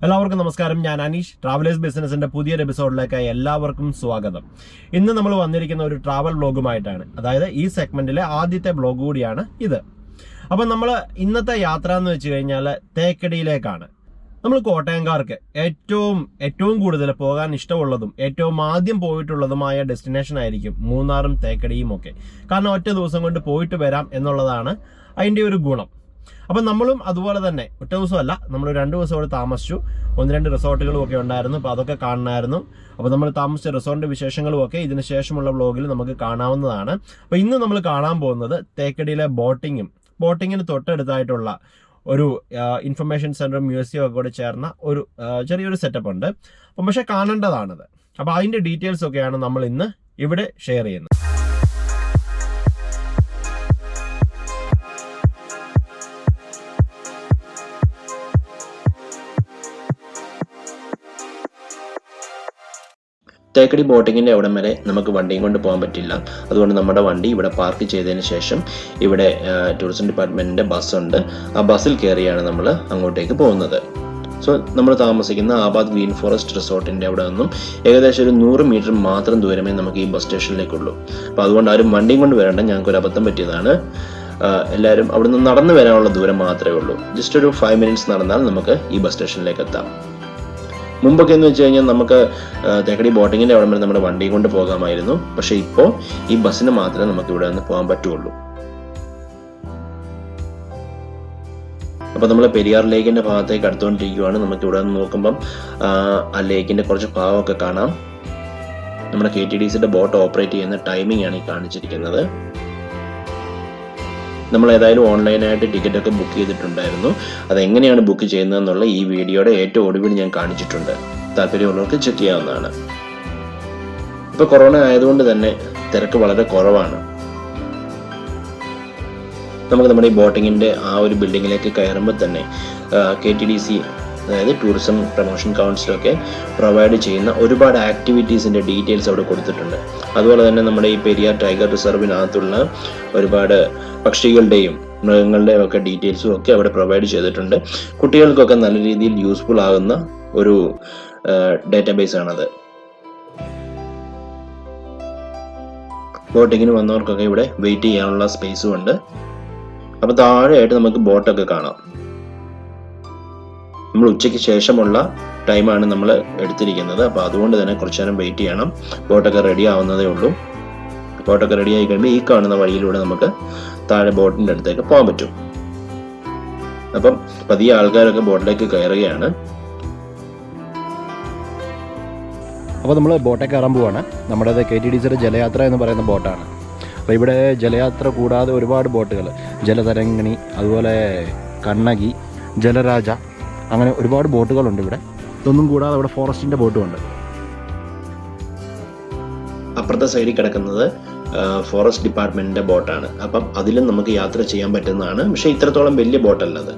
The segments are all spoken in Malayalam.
എല്ലാവർക്കും നമസ്കാരം. ഞാൻ അനീഷ്. ട്രാവലേഴ്സ് ബിസിനസിന്റെ പുതിയൊരു എപ്പിസോഡിലേക്ക് എല്ലാവർക്കും സ്വാഗതം. ഇന്ന് നമ്മൾ വന്നിരിക്കുന്ന ഒരു ട്രാവൽ വ്ലോഗുമായിട്ടാണ്. അതായത് ഈ സെഗ്മെന്റിലെ ആദ്യത്തെ വ്ലോഗ് കൂടിയാണ് ഇത്. അപ്പം നമ്മൾ ഇന്നത്തെ യാത്ര എന്ന് വെച്ച് കഴിഞ്ഞാൽ തേക്കടിയിലേക്കാണ്. നമ്മൾ കോട്ടയംകാർക്ക് ഏറ്റവും കൂടുതൽ പോകാൻ ഇഷ്ടമുള്ളതും ഏറ്റവും ആദ്യം പോയിട്ടുള്ളതുമായ ഡെസ്റ്റിനേഷൻ ആയിരിക്കും മൂന്നാറും തേക്കടിയും ഒക്കെ. കാരണം ഒറ്റ ദിവസം കൊണ്ട് പോയിട്ട് വരാം എന്നുള്ളതാണ് അതിൻ്റെ ഒരു ഗുണം. അപ്പം നമ്മളും അതുപോലെ തന്നെ ഒറ്റ ദിവസമല്ല, നമ്മൾ 2 ദിവസം അവിടെ താമസിച്ചു. 1-2 റിസോർട്ടുകളും ഒക്കെ ഉണ്ടായിരുന്നു. അപ്പോൾ അതൊക്കെ കാണണമായിരുന്നു. അപ്പോൾ നമ്മൾ താമസിച്ച റിസോർട്ടിന്റെ വിശേഷങ്ങളും ഒക്കെ ഇതിന് ശേഷമുള്ള വ്ലോഗിൽ നമുക്ക് കാണാവുന്നതാണ്. അപ്പോൾ ഇന്ന് നമ്മൾ കാണാൻ പോകുന്നത് തേക്കടിയിലെ ബോട്ടിങ്ങിന് തൊട്ടടുത്തായിട്ടുള്ള ഒരു ഇൻഫർമേഷൻ സെന്ററും മ്യൂസിയം ഒക്കെ കൂടെ ചേർന്ന ഒരു ചെറിയൊരു സെറ്റപ്പ് ഉണ്ട്. അപ്പം പക്ഷെ കാണേണ്ടതാണത്. അപ്പോൾ അതിന്റെ ഡീറ്റെയിൽസ് ഒക്കെയാണ് നമ്മൾ ഇന്ന് ഇവിടെ ഷെയർ ചെയ്യുന്നത്. തേക്കടി ബോട്ടിങ്ങിൻ്റെ അവിടം വരെ നമുക്ക് വണ്ടിയും കൊണ്ട് പോകാൻ പറ്റില്ല. അതുകൊണ്ട് നമ്മുടെ വണ്ടി ഇവിടെ പാർക്ക് ചെയ്തതിന് ശേഷം ഇവിടെ ടൂറിസം ഡിപ്പാർട്ട്മെൻറ്റിൻ്റെ ബസ്സുണ്ട്. ആ ബസ്സിൽ കയറിയാണ് നമ്മൾ അങ്ങോട്ടേക്ക് പോകുന്നത്. സോ നമ്മൾ താമസിക്കുന്ന ആബാദ് ഗ്രീൻ ഫോറസ്റ്റ് റിസോർട്ടിൻ്റെ അവിടെ നിന്നും ഏകദേശം ഒരു 100 മീറ്റർ മാത്രം ദൂരമേ നമുക്ക് ഈ ബസ് സ്റ്റേഷനിലേക്കുള്ളൂ. അപ്പോൾ അതുകൊണ്ട് ആരും വണ്ടിയും കൊണ്ട് വരേണ്ട. ഞങ്ങൾക്കൊരു അബദ്ധം പറ്റിയതാണ്. എല്ലാവരും അവിടെ നിന്ന് നടന്നു വരാനുള്ള ദൂരം മാത്രമേ ഉള്ളൂ. ജസ്റ്റ് ഒരു 5 മിനിറ്റ്സ് നടന്നാൽ നമുക്ക് ഈ ബസ് സ്റ്റേഷനിലേക്ക് എത്താം. മുമ്പൊക്കെ എന്ന് വെച്ച് കഴിഞ്ഞാൽ നമുക്ക് തേക്കടി ബോട്ടിങ്ങിൻ്റെ അവിടെ വരെ നമ്മുടെ വണ്ടിയും കൊണ്ട് പോകാമായിരുന്നു. പക്ഷേ ഇപ്പോൾ ഈ ബസ്സിന് മാത്രമേ നമുക്ക് ഇവിടെ നിന്ന് പോകാൻ പറ്റുള്ളൂ. അപ്പോൾ നമ്മൾ പെരിയാർ ലേക്കിൻ്റെ ഭാഗത്തേക്ക് അടുത്തുകൊണ്ടിരിക്കുകയാണ്. നമുക്ക് ഇവിടെ നിന്ന് നോക്കുമ്പം ആ ലേക്കിൻ്റെ കുറച്ച് ഭാഗമൊക്കെ കാണാം. നമ്മുടെ KTDCയുടെ ബോട്ട് ഓപ്പറേറ്റ് ചെയ്യുന്ന ടൈമിംഗ് ആണ് ഈ കാണിച്ചിരിക്കുന്നത്. നമ്മൾ ഏതായാലും ഓൺലൈനായിട്ട് ടിക്കറ്റൊക്കെ ബുക്ക് ചെയ്തിട്ടുണ്ടായിരുന്നു. അതെങ്ങനെയാണ് ബുക്ക് ചെയ്യുന്നതെന്നുള്ള ഈ വീഡിയോയുടെ ഏറ്റവും ഒടുവിൽ ഞാൻ കാണിച്ചിട്ടുണ്ട്. താല്പര്യമുള്ളവർക്ക് ചെക്ക് ചെയ്യാവുന്നതാണ്. ഇപ്പോൾ കൊറോണ ആയതുകൊണ്ട് തന്നെ തിരക്ക് വളരെ കുറവാണ്. നമുക്ക് നമ്മുടെ ഈ ബോട്ടിങ്ങിൻ്റെ ആ ഒരു ബിൽഡിങ്ങിലേക്ക് കയറുമ്പോൾ തന്നെ KTDC, അതായത് ടൂറിസം പ്രൊമോഷൻ കൗൺസിലൊക്കെ പ്രൊവൈഡ് ചെയ്യുന്ന ഒരുപാട് ആക്ടിവിറ്റീസിൻ്റെ ഡീറ്റെയിൽസ് അവിടെ കൊടുത്തിട്ടുണ്ട്. അതുപോലെ തന്നെ നമ്മുടെ ഈ പെരിയാർ ടൈഗർ റിസർവിനകത്തുള്ള ഒരുപാട് പക്ഷികളുടെയും മൃഗങ്ങളുടെയും ഒക്കെ ഡീറ്റെയിൽസും ഒക്കെ അവിടെ പ്രൊവൈഡ് ചെയ്തിട്ടുണ്ട്. കുട്ടികൾക്കൊക്കെ നല്ല രീതിയിൽ യൂസ്ഫുൾ ആകുന്ന ഒരു ഡേറ്റാബേസ് ആണത്. ബോട്ടിങ്ങിന് വന്നവർക്കൊക്കെ ഇവിടെ വെയിറ്റ് ചെയ്യാനുള്ള സ്പേസും ഉണ്ട്. അപ്പോൾ താഴെയായിട്ട് നമുക്ക് ബോട്ടൊക്കെ കാണാം. നമ്മൾ ഉച്ചയ്ക്ക് ശേഷമുള്ള ടൈമാണ് നമ്മൾ എടുത്തിരിക്കുന്നത്. അപ്പോൾ അതുകൊണ്ട് തന്നെ കുറച്ചു നേരം വെയിറ്റ് ചെയ്യണം. ബോട്ടൊക്കെ റെഡി ആവുന്നതേ ഉള്ളൂ. ബോട്ടൊക്കെ റെഡി ആയി കഴിയുമ്പോൾ ഈ കാണുന്ന വഴിയിലൂടെ നമുക്ക് താഴെ ബോട്ടിൻ്റെ അടുത്തേക്ക് പോകാൻ പറ്റും. അപ്പം പതിയെ ആൾക്കാരൊക്കെ ബോട്ടിലേക്ക് കയറുകയാണ്. അപ്പോൾ നമ്മൾ ബോട്ടേ കയറാൻ പോവാണ്. നമ്മുടേത് KTDCയുടെ ജലയാത്ര എന്ന് പറയുന്ന ബോട്ടാണ്. അപ്പോൾ ഇവിടെ ജലയാത്ര കൂടാതെ ഒരുപാട് ബോട്ടുകൾ, ജലതരംഗിണി, അതുപോലെ കണ്ണകി, ജലരാജ, അങ്ങനെ ഒരുപാട് ബോട്ടുകളുണ്ട് ഇവിടെ. ഇതൊന്നും കൂടാതെ ഇവിടെ ഫോറസ്റ്റിൻ്റെ ബോട്ടുമുണ്ട്. അപ്പുറത്തെ സൈഡിൽ കിടക്കുന്നത് ഫോറസ്റ്റ് ഡിപ്പാർട്ട്മെന്റിന്റെ ബോട്ടാണ്. അപ്പം അതിലും നമുക്ക് യാത്ര ചെയ്യാൻ പറ്റുന്നതാണ്. പക്ഷേ ഇത്രത്തോളം വലിയ ബോട്ടല്ലത്.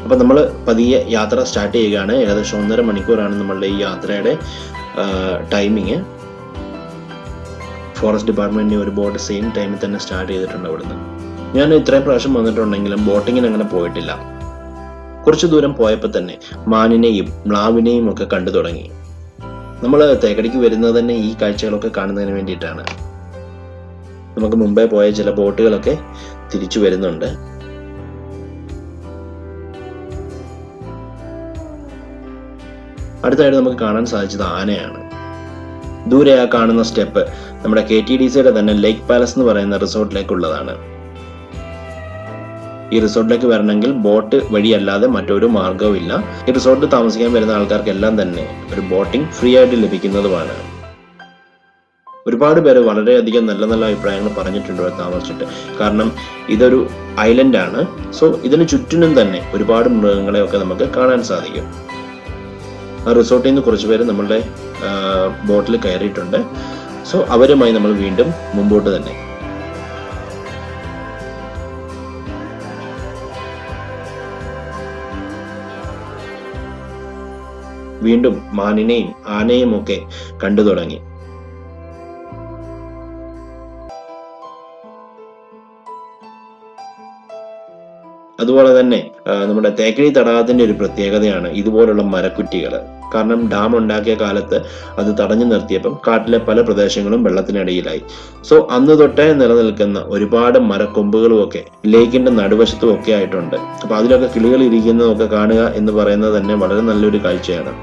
അപ്പം നമ്മൾ പതിയെ യാത്ര സ്റ്റാർട്ട് ചെയ്യുകയാണ്. ഏകദേശം 1.5 മണിക്കൂറാണ് നമ്മളുടെ ഈ യാത്രയുടെ ടൈമിങ്. ഫോറസ്റ്റ് ഡിപ്പാർട്ട്മെന്റിന്റെ ഒരു ബോട്ട് സെയിം ടൈമിൽ തന്നെ സ്റ്റാർട്ട് ചെയ്തിട്ടുണ്ട് അവിടുന്ന്. ഞാൻ ഇത്രയും പ്രാവശ്യം വന്നിട്ടുണ്ടെങ്കിലും ബോട്ടിങ്ങിന് അങ്ങനെ പോയിട്ടില്ല. കുറച്ചു ദൂരം പോയപ്പോൾ തന്നെ മാനിനെയും മ്ലാവിനെയും ഒക്കെ കണ്ടു തുടങ്ങി. നമ്മൾ തേക്കടിക്ക് വരുന്നത് തന്നെ ഈ കാഴ്ചകളൊക്കെ കാണുന്നതിന് വേണ്ടിയിട്ടാണ്. നമുക്ക് മുമ്പേ പോയ ചില ബോട്ടുകളൊക്കെ തിരിച്ചു വരുന്നുണ്ട്. അടുത്തായിട്ട് നമുക്ക് കാണാൻ സാധിച്ചത് ആനയാണ്. ദൂരെ ആ കാണുന്ന സ്റ്റെപ്പ് നമ്മുടെ KTDCയുടെ തന്നെ ലേക്ക് പാലസ് എന്ന് പറയുന്ന റിസോർട്ടിലേക്കുള്ളതാണ്. ഈ റിസോർട്ടിലേക്ക് വരണമെങ്കിൽ ബോട്ട് വഴിയല്ലാതെ മറ്റൊരു മാർഗവും ഇല്ല. ഈ റിസോർട്ടിൽ താമസിക്കാൻ വരുന്ന ആൾക്കാർക്കെല്ലാം തന്നെ ഒരു ബോട്ടിംഗ് ഫ്രീ ആയിട്ട് ലഭിക്കുന്നതുമാണ്. ഒരുപാട് പേര് വളരെയധികം നല്ല നല്ല അഭിപ്രായങ്ങൾ പറഞ്ഞിട്ടുണ്ട് ഇവിടെ താമസിച്ചിട്ട്. കാരണം ഇതൊരു ഐലൻഡ് ആണ്. സോ ഇതിന് ചുറ്റിനും തന്നെ ഒരുപാട് മൃഗങ്ങളെയൊക്കെ നമുക്ക് കാണാൻ സാധിക്കും. ആ റിസോർട്ടിൽ നിന്ന് കുറച്ച് പേര് നമ്മളുടെ ബോട്ടിൽ കയറിയിട്ടുണ്ട്. സോ അവരുമായി നമ്മൾ വീണ്ടും മുമ്പോട്ട് തന്നെ. വീണ്ടും മാനിനെയും ആനയും ഒക്കെ കണ്ടു തുടങ്ങി. അതുപോലെ തന്നെ നമ്മുടെ തേക്കടി തടാകത്തിന്റെ ഒരു പ്രത്യേകതയാണ് ഇതുപോലുള്ള മരക്കുറ്റികൾ. കാരണം ഡാം ഉണ്ടാക്കിയ കാലത്ത് അത് തടഞ്ഞു നിർത്തിയപ്പം കാട്ടിലെ പല പ്രദേശങ്ങളും വെള്ളത്തിനടിയിലായി. സോ അന്ന് തൊട്ടേ നിലനിൽക്കുന്ന ഒരുപാട് മരക്കൊമ്പുകളും ഒക്കെ ലേക്കിന്റെ നടുവശത്തും ഒക്കെ ആയിട്ടുണ്ട്. അപ്പൊ അതിലൊക്കെ കിളികൾ ഇരിക്കുന്നതൊക്കെ കാണുക എന്ന് പറയുന്നത് തന്നെ വളരെ നല്ലൊരു കാഴ്ചയാണ്.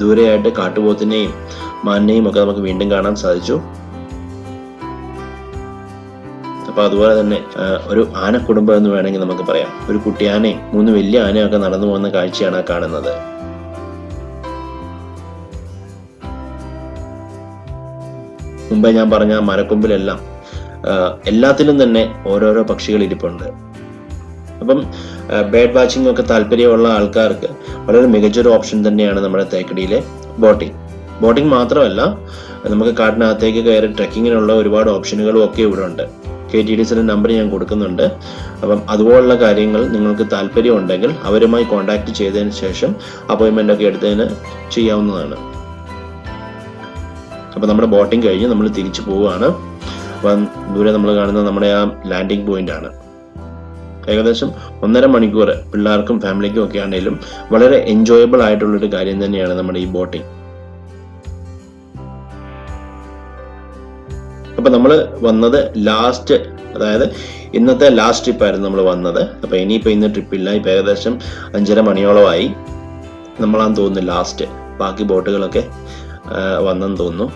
ദൂരെയായിട്ട് കാട്ടുപോത്തിനെയും മാനിനെയും ഒക്കെ നമുക്ക് വീണ്ടും കാണാൻ സാധിച്ചു. അപ്പൊ അതുപോലെ തന്നെ ഒരു ആനക്കുടുംബം എന്ന് വേണമെങ്കിൽ നമുക്ക് പറയാം. ഒരു കുട്ടിയാനയും 3 വലിയ ആനയൊക്കെ നടന്നു പോകുന്ന കാഴ്ചയാണ് കാണുന്നത്. മുമ്പേ ഞാൻ പറഞ്ഞ മരക്കൊമ്പിലെല്ലാം എല്ലാത്തിലും തന്നെ ഓരോരോ പക്ഷികൾ ഇരിപ്പുണ്ട്. അപ്പം ബേർഡ് വാച്ചിങ് ഒക്കെ താല്പര്യമുള്ള ആൾക്കാർക്ക് വളരെ മികച്ചൊരു ഓപ്ഷൻ തന്നെയാണ് നമ്മുടെ തേക്കടിയിലെ ബോട്ടിംഗ് മാത്രമല്ല, നമുക്ക് കാട്ടിനകത്തേക്ക് കയറി ട്രെക്കിങ്ങിനുള്ള ഒരുപാട് ഓപ്ഷനുകളും ഒക്കെ ഇവിടെ ഉണ്ട്. KTDCയുടെ നമ്പർ ഞാൻ കൊടുക്കുന്നുണ്ട്. അപ്പം അതുപോലുള്ള കാര്യങ്ങൾ നിങ്ങൾക്ക് താല്പര്യം ഉണ്ടെങ്കിൽ അവരുമായി കോൺടാക്ട് ചെയ്തതിന് ശേഷം അപ്പോയിൻമെന്റ് ഒക്കെ എടുത്തതിന് ചെയ്യാവുന്നതാണ്. അപ്പം നമ്മുടെ ബോട്ടിംഗ് കഴിഞ്ഞ് നമ്മൾ തിരിച്ചു പോവുകയാണ്. അപ്പം ദൂരെ നമ്മൾ കാണുന്നത് നമ്മുടെ ആ ലാൻഡിംഗ് പോയിന്റ് ആണ്. ഏകദേശം 1.5 മണിക്കൂർ പിള്ളേർക്കും ഫാമിലിക്കും ഒക്കെ ആണെങ്കിലും വളരെ എൻജോയബിൾ ആയിട്ടുള്ളൊരു കാര്യം തന്നെയാണ് നമ്മുടെ ഈ ബോട്ടിംഗ്. അപ്പൊ നമ്മൾ വന്നത് ലാസ്റ്റ്, അതായത് ഇന്നത്തെ ലാസ്റ്റ് ട്രിപ്പായിരുന്നു നമ്മൾ വന്നത്. അപ്പൊ ഇനിയിപ്പോൾ ഇന്ന് ട്രിപ്പില്ല. ഇപ്പൊ ഏകദേശം 5:30 മണിയോളമായി. നമ്മളാന്ന് തോന്നുന്നു ലാസ്റ്റ്. ബാക്കി ബോട്ടുകളൊക്കെ വന്നെന്ന് തോന്നുന്നു.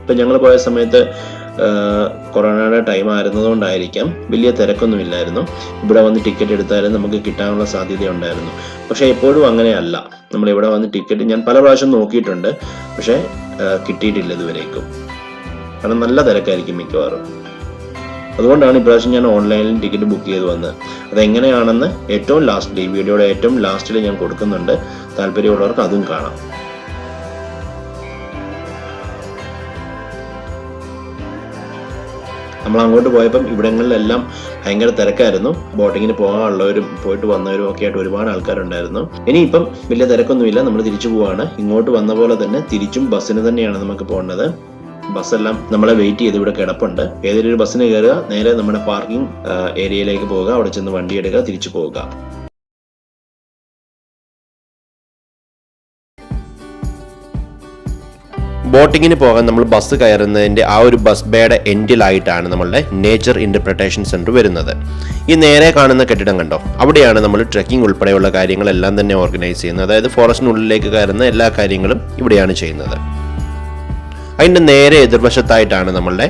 ഇപ്പൊ ഞങ്ങൾ പോയ സമയത്ത് കൊറോണയുടെ ടൈം ആയിരുന്നതുകൊണ്ടായിരിക്കാം വലിയ തിരക്കൊന്നും ഇല്ലായിരുന്നു. ഇവിടെ വന്ന് ടിക്കറ്റ് എടുത്താലും നമുക്ക് കിട്ടാനുള്ള സാധ്യത ഉണ്ടായിരുന്നു. പക്ഷെ എപ്പോഴും അങ്ങനെയല്ല. നമ്മൾ ഇവിടെ വന്ന് ടിക്കറ്റ് ഞാൻ പല പ്രാവശ്യം നോക്കിയിട്ടുണ്ട്, പക്ഷെ കിട്ടിയിട്ടില്ല ഇതുവരേക്കും. കാരണം നല്ല തിരക്കായിരിക്കും മിക്കവാറും. അതുകൊണ്ടാണ് ഇപ്രാവശ്യം ഞാൻ ഓൺലൈനിൽ ടിക്കറ്റ് ബുക്ക് ചെയ്ത് വന്നത്. അതെങ്ങനെയാണെന്ന് ഏറ്റവും ലാസ്റ്റിൽ, ഈ വീഡിയോയുടെ ഏറ്റവും ലാസ്റ്റിൽ ഞാൻ കൊടുക്കുന്നുണ്ട്. താല്പര്യമുള്ളവർക്ക് അതും കാണാം. നമ്മൾ അങ്ങോട്ട് പോയപ്പം ഇവിടങ്ങളിലെല്ലാം ഭയങ്കര തിരക്കായിരുന്നു. ബോട്ടിങ്ങിന് പോകാനുള്ളവരും പോയിട്ട് വന്നവരും ഒക്കെ ആയിട്ട് ഒരുപാട് ആൾക്കാരുണ്ടായിരുന്നു. ഇനിയിപ്പം വലിയ തിരക്കൊന്നുമില്ല. നമ്മൾ തിരിച്ചു പോവാണ്. ഇങ്ങോട്ട് വന്ന പോലെ തന്നെ തിരിച്ചും ബസ്സിന് തന്നെയാണ് നമുക്ക് പോകേണ്ടത്. ബസ്സെല്ലാം നമ്മളെ വെയിറ്റ് ചെയ്ത് ഇവിടെ കിടപ്പുണ്ട്. ഏതൊരു ബസ്സിന് കയറുക, നേരെ നമ്മുടെ പാർക്കിംഗ് ഏരിയയിലേക്ക് പോവുക, അവിടെ ചെന്ന് വണ്ടി എടുക്കുക, തിരിച്ചു പോവുക. ബോട്ടിങ്ങിന് പോകാൻ നമ്മൾ ബസ് കയറുന്നതിൻ്റെ ആ ഒരു ബസ് ബേയുടെ എൻഡിലായിട്ടാണ് നമ്മളുടെ നേച്ചർ ഇന്റർപ്രിട്ടേഷൻ സെന്റർ വരുന്നത്. ഈ നേരെ കാണുന്ന കെട്ടിടം കണ്ടോ, അവിടെയാണ് നമ്മൾ ട്രെക്കിംഗ് ഉൾപ്പെടെയുള്ള കാര്യങ്ങളെല്ലാം തന്നെ ഓർഗനൈസ് ചെയ്യുന്നത്. അതായത് ഫോറസ്റ്റിനുള്ളിലേക്ക് കയറുന്ന എല്ലാ കാര്യങ്ങളും ഇവിടെയാണ് ചെയ്യുന്നത്. അതിൻ്റെ നേരെ എതിർവശത്തായിട്ടാണ് നമ്മളുടെ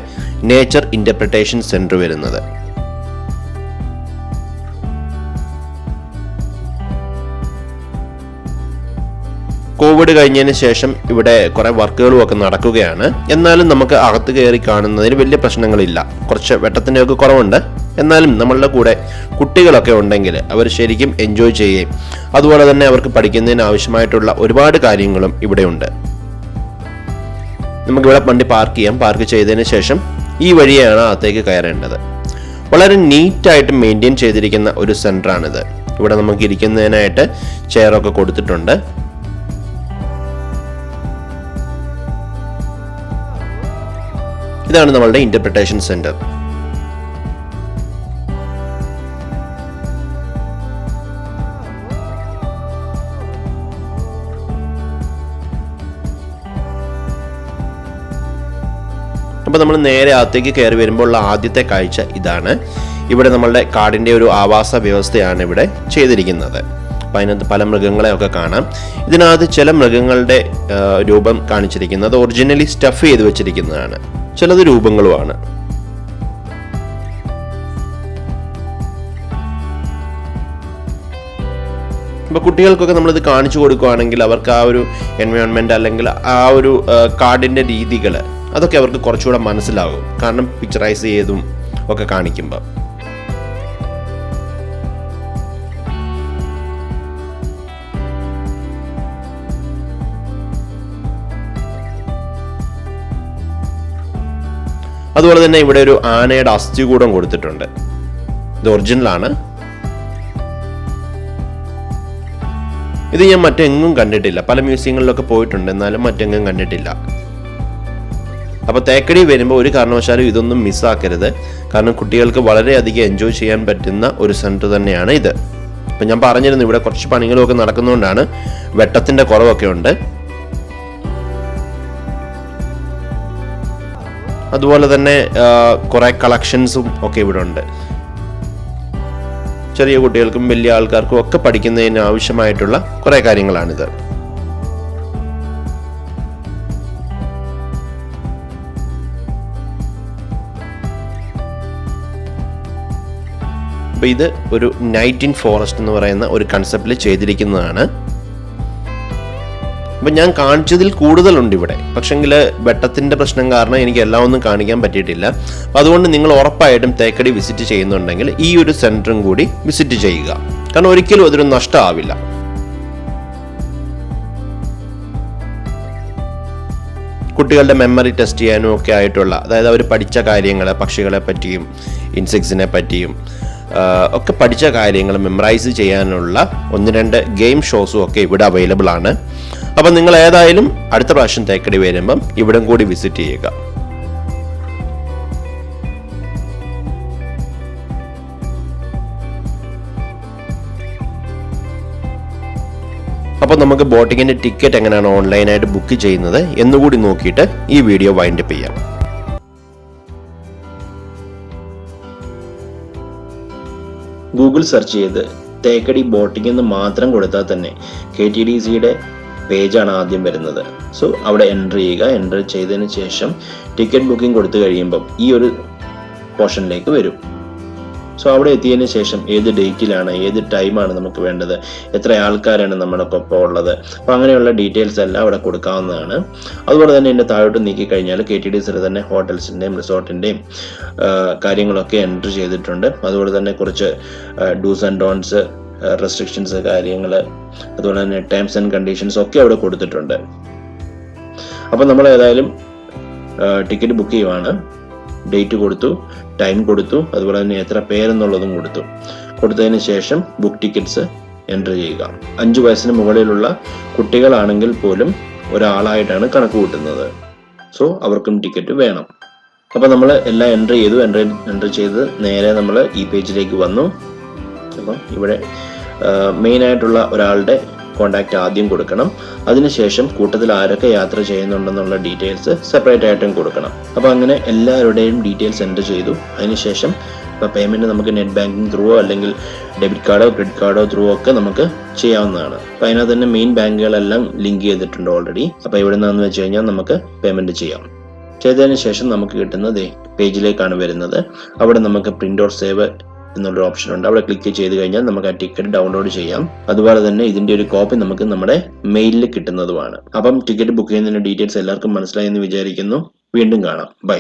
നേച്ചർ ഇന്റർപ്രിട്ടേഷൻ സെന്റർ വരുന്നത്. കോവിഡ് കഴിഞ്ഞതിന് ശേഷം ഇവിടെ കുറെ വർക്കുകളും ഒക്കെ നടക്കുകയാണ്. എന്നാലും നമുക്ക് അകത്ത് കയറി കാണുന്നതിന് വലിയ പ്രശ്നങ്ങളില്ല. കുറച്ച് വെട്ടത്തിൻ്റെ ഒക്കെ കുറവുണ്ട്. എന്നാലും നമ്മളുടെ കൂടെ കുട്ടികളൊക്കെ ഉണ്ടെങ്കിൽ അവർ ശരിക്കും എൻജോയ് ചെയ്യുകയും അതുപോലെ തന്നെ അവർക്ക് പഠിക്കുന്നതിന് ആവശ്യമായിട്ടുള്ള ഒരുപാട് കാര്യങ്ങളും ഇവിടെയുണ്ട്. നമുക്കിവിടെ വണ്ടി പാർക്ക് ചെയ്യാം. പാർക്ക് ചെയ്തതിന് ശേഷം ഈ വഴിയാണ് അകത്തേക്ക് കയറേണ്ടത്. വളരെ നീറ്റായിട്ട് മെയിൻറ്റെയിൻ ചെയ്തിരിക്കുന്ന ഒരു സെൻ്ററാണിത്. ഇവിടെ നമുക്ക് ഇരിക്കുന്നതിനായിട്ട് ചെയറൊക്കെ കൊടുത്തിട്ടുണ്ട്. ഇതാണ് നമ്മളുടെ ഇന്റർപ്രിട്ടേഷൻ സെന്റർ. അപ്പോൾ നമ്മൾ നേരെ അകത്തേക്ക് കയറി വരുമ്പോൾ ഉള്ള ആദ്യത്തെ കാഴ്ച ഇതാണ്. ഇവിടെ നമ്മളുടെ കാടിൻ്റെ ഒരു ആവാസ വ്യവസ്ഥയാണ് ഇവിടെ ചെയ്തിരിക്കുന്നത്. അപ്പം അതിനകത്ത് പല മൃഗങ്ങളെയൊക്കെ കാണാം. ഇതിനകത്ത് ചില മൃഗങ്ങളുടെ രൂപം കാണിച്ചിരിക്കുന്നത് ഒറിജിനലി സ്റ്റഫ് ചെയ്ത് വെച്ചിരിക്കുന്നതാണ്, ചിലത് രൂപങ്ങളുമാണ്. അപ്പോൾ കുട്ടികൾക്കൊക്കെ നമ്മളിത് കാണിച്ചു കൊടുക്കുകയാണെങ്കിൽ അവർക്ക് ആ ഒരു എൻവയോൺമെൻറ്റ് അല്ലെങ്കിൽ ആ ഒരു കാടിൻ്റെ രീതികൾ അതൊക്കെ അവർക്ക് കുറച്ചുകൂടെ മനസ്സിലാകും. കാരണം പിക്ചറൈസ് ചെയ്തും ഒക്കെ കാണിക്കുമ്പോൾ. അതുപോലെ തന്നെ ഇവിടെ ഒരു ആനയുടെ അസ്ഥികൂടം കൊടുത്തിട്ടുണ്ട്. ഇത് ഒറിജിനലാണ്. ഇത് ഞാൻ മറ്റെങ്ങും കണ്ടിട്ടില്ല. പല മ്യൂസിയങ്ങളിലൊക്കെ പോയിട്ടുണ്ട്, എന്നാലും മറ്റെങ്ങും കണ്ടിട്ടില്ല. അപ്പോൾ തേക്കടി വരുമ്പോൾ ഒരു കാരണവശാലും ഇതൊന്നും മിസ്സാക്കരുത്. കാരണം കുട്ടികൾക്ക് വളരെയധികം എൻജോയ് ചെയ്യാൻ പറ്റുന്ന ഒരു സെൻറ്റർ തന്നെയാണ് ഇത്. അപ്പം ഞാൻ പറഞ്ഞിരുന്നു ഇവിടെ കുറച്ച് പണികളൊക്കെ നടക്കുന്നതുകൊണ്ടാണ് വെട്ടത്തിൻ്റെ കുറവൊക്കെ ഉണ്ട്. അതുപോലെ തന്നെ കുറേ കളക്ഷൻസും ഒക്കെ ഇവിടെ ഉണ്ട്. ചെറിയ കുട്ടികൾക്കും വലിയ ആൾക്കാർക്കും ഒക്കെ പഠിക്കുന്നതിന് ആവശ്യമായിട്ടുള്ള കുറേ കാര്യങ്ങളാണിത്. അപ്പോൾ ഇത് ഒരു നൈറ്റ് ഇൻ ഫോറസ്റ്റ് എന്ന് പറയുന്ന ഒരു കൺസെപ്റ്റിൽ ചെയ്തിരിക്കുന്നതാണ്. അപ്പം ഞാൻ കാണിച്ചതിൽ കൂടുതലുണ്ട് ഇവിടെ, പക്ഷെങ്കിൽ വെട്ടത്തിൻ്റെ പ്രശ്നം കാരണം എനിക്ക് എല്ലാം ഒന്നും കാണിക്കാൻ പറ്റിയിട്ടില്ല. അപ്പോൾ അതുകൊണ്ട് നിങ്ങൾ ഉറപ്പായിട്ടും തേക്കടി വിസിറ്റ് ചെയ്യുന്നുണ്ടെങ്കിൽ ഈ ഒരു സെൻറ്ററും കൂടി വിസിറ്റ് ചെയ്യുക. കാരണം ഒരിക്കലും അതൊരു നഷ്ടമാവില്ല. കുട്ടികളുടെ മെമ്മറി ടെസ്റ്റ് ചെയ്യാനും ഒക്കെ ആയിട്ടുള്ള, അതായത് അവർ പഠിച്ച കാര്യങ്ങൾ, പക്ഷികളെ പറ്റിയും ഇൻസെക്ട്സിനെ പറ്റിയും ഒക്കെ പഠിച്ച കാര്യങ്ങൾ മെമ്മറൈസ് ചെയ്യാനുള്ള 1-2 ഗെയിം ഷോസും ഒക്കെ ഇവിടെ അവൈലബിൾ ആണ്. അപ്പം നിങ്ങൾ ഏതായാലും അടുത്ത പ്രാവശ്യം തേക്കടി വരുമ്പം ഇവിടം കൂടി വിസിറ്റ് ചെയ്യുക. അപ്പോൾ നമുക്ക് ബോട്ടിങ്ങിൻ്റെ ടിക്കറ്റ് എങ്ങനെയാണ് ഓൺലൈനായിട്ട് ബുക്ക് ചെയ്യുന്നത് എന്നുകൂടി നോക്കിയിട്ട് ഈ വീഡിയോ വൈൻഡപ്പ് ചെയ്യാം. ഗൂഗിൾ സെർച്ച് ചെയ്ത് തേക്കടി ബോട്ടിംഗ് എന്ന് മാത്രം കൊടുത്താൽ തന്നെ KTDCയുടെ പേജാണ് ആദ്യം വരുന്നത്. സോ അവിടെ എൻ്റർ ചെയ്തതിന് ശേഷം ടിക്കറ്റ് ബുക്കിംഗ് കൊടുത്തു കഴിയുമ്പം ഈ ഒരു പോർഷനിലേക്ക് വരും. സോ അവിടെ എത്തിയതിന് ശേഷം ഏത് ഡേറ്റിലാണ്, ഏത് ടൈമാണ് നമുക്ക് വേണ്ടത്, എത്ര ആൾക്കാരാണ് നമ്മളൊപ്പം ഉള്ളത്, അപ്പോൾ അങ്ങനെയുള്ള ഡീറ്റെയിൽസ് എല്ലാം അവിടെ കൊടുക്കാവുന്നതാണ്. അതുപോലെ തന്നെ എൻ്റെ താഴോട്ട് നീക്കിക്കഴിഞ്ഞാൽ KTDCയുടെ തന്നെ ഹോട്ടൽസിൻ്റെയും റിസോർട്ടിൻ്റെയും കാര്യങ്ങളൊക്കെ എൻ്റർ ചെയ്തിട്ടുണ്ട്. അതുപോലെ തന്നെ കുറച്ച് ഡൂസ് ആൻഡ് ഡോൺസ്, റെസ്ട്രിക്ഷൻസ്, കാര്യങ്ങൾ, അതുപോലെ തന്നെ ടേംസ് ആൻഡ് കണ്ടീഷൻസ് ഒക്കെ അവിടെ കൊടുത്തിട്ടുണ്ട്. അപ്പം നമ്മൾ ഏതായാലും ടിക്കറ്റ് ബുക്ക് ചെയ്യുവാണ്. ഡേറ്റ് കൊടുത്തു, ടൈം കൊടുത്തു, അതുപോലെ തന്നെ എത്ര പേരെന്നുള്ളതും കൊടുത്തതിന് ശേഷം ബുക്ക് ടിക്കറ്റ്സ് എൻ്റർ ചെയ്യുക. 5 വയസ്സിന് മുകളിലുള്ള കുട്ടികളാണെങ്കിൽ പോലും ഒരാളായിട്ടാണ് കണക്ക് കൂട്ടുന്നത്. സോ അവർക്കും ടിക്കറ്റ് വേണം. അപ്പോൾ നമ്മൾ എല്ലാം എൻ്റർ ചെയ്ത് നേരെ നമ്മൾ ഈ പേജിലേക്ക് വന്നു. അപ്പം ഇവിടെ മെയിനായിട്ടുള്ള ഒരാളുടെ കോണ്ടാക്റ്റ് ആദ്യം കൊടുക്കണം. അതിനുശേഷം കൂട്ടത്തിൽ ആരൊക്കെ യാത്ര ചെയ്യുന്നുണ്ടെന്നുള്ള ഡീറ്റെയിൽസ് സെപ്പറേറ്റ് ആയിട്ടും കൊടുക്കണം. അപ്പോൾ അങ്ങനെ എല്ലാവരുടെയും ഡീറ്റെയിൽസ് എൻ്റർ ചെയ്തു. അതിനുശേഷം ഇപ്പോൾ പേയ്മെൻറ്റ് നമുക്ക് നെറ്റ് ബാങ്കിങ് ത്രൂവോ അല്ലെങ്കിൽ ഡെബിറ്റ് കാർഡോ ക്രെഡിറ്റ് കാർഡോ ത്രൂ ഒക്കെ നമുക്ക് ചെയ്യാവുന്നതാണ്. അപ്പോൾ അതിനകത്ത് തന്നെ മെയിൻ ബാങ്കുകളെല്ലാം ലിങ്ക് ചെയ്തിട്ടുണ്ട് ഓൾറെഡി. അപ്പോൾ ഇവിടെ നിന്നാന്ന് വെച്ച് കഴിഞ്ഞാൽ നമുക്ക് പേയ്മെൻറ്റ് ചെയ്യാം. ചെയ്തതിന് ശേഷം നമുക്ക് കിട്ടുന്നത് പേജിലേക്കാണ് വരുന്നത്. അവിടെ നമുക്ക് പ്രിന്റ് ഓർ സേവ് എന്നുള്ളൊരു ഓപ്ഷൻ ഉണ്ട്. അവിടെ ക്ലിക്ക് ചെയ്ത് കഴിഞ്ഞാൽ നമുക്ക് ആ ടിക്കറ്റ് ഡൗൺലോഡ് ചെയ്യാം. അതുപോലെ തന്നെ ഇതിന്റെ ഒരു കോപ്പി നമുക്ക് നമ്മുടെ മെയിലിൽ കിട്ടുന്നതുമാണ്. അപ്പം ടിക്കറ്റ് ബുക്ക് ചെയ്യുന്നതിന്റെ ഡീറ്റെയിൽസ് എല്ലാവർക്കും മനസ്സിലായി എന്ന് വിചാരിക്കുന്നു. വീണ്ടും കാണാം. ബൈ.